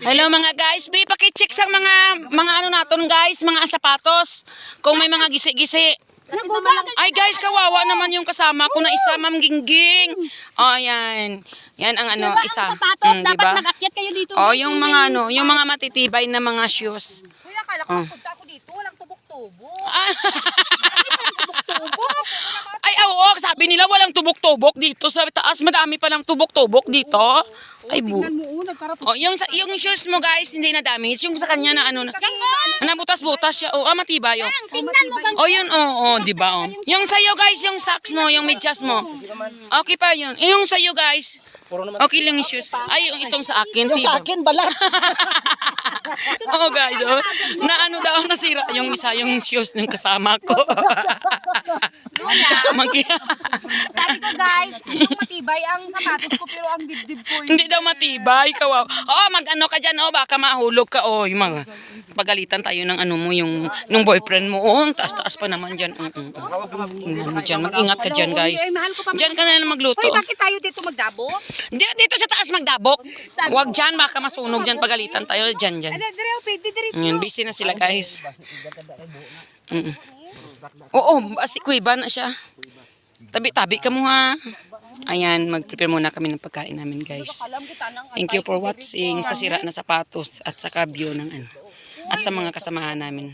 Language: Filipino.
Hello mga guys, paki-check sa mga ano naton guys, mga sapatos. Kung may mga gisi-gisi. Ay guys, kawawa naman yung kasama ko na isa, Ma'am Gingging. Oh, yan. Yan ang ano, isa. Dapat mag-akyat kayo dito. Oh, yung mga ano, yung mga matitibay na mga shoes. Kuya, kala ko punta ako dito, walang tubok-tubok. Ay, oo, sabi nila walang tubok-tubok dito sa taas. Madami pa ng tubok-tubok dito. Ay, Tingnan mo, nagkaratos. oh, yung shoes mo guys, hindi na damage. Yung sa kanya na ano, na butas-butas siya. Oh, matibay yun. Tingnan mo gang. Oh, yun, oh, di ba? Oh. Yung sa'yo guys, yung socks mo, yung medyas mo. Okay pa yun. Yung sa'yo guys, okay lang yung shoes. Ay, yung itong sa akin. Yung sa akin, balat. Oh guys, oh. Na ano daw, nasira yung isa, yung shoes ng kasama ko. Sabi ko guys, yung matibay ang sapatos ko pero ang dibdib ko Hindi daw matibay, kawaw. Oh, mag-ano ka dyan, oh, baka mahulog ka. Oh, yung mga pagalitan tayo ng ano mo, yung nung boyfriend mo. Oh, ang taas-taas pa naman dyan. Mag-ingat ka dyan, guys. Dyan ka na lang magluto. Hoy, bakit tayo dito magdabo? Dito sa taas magdabok. Huwag dyan, baka masunog dyan, pagalitan tayo. Dyan. Yan, busy na sila, guys. Oo, si Kuiba na siya. Tabi-tabi ka mo ha. Ayan, mag-prepare muna kami ng pagkain namin, guys. Thank you for watching sa sira na sapatos at sa view ng ano. At sa mga kasamahan namin.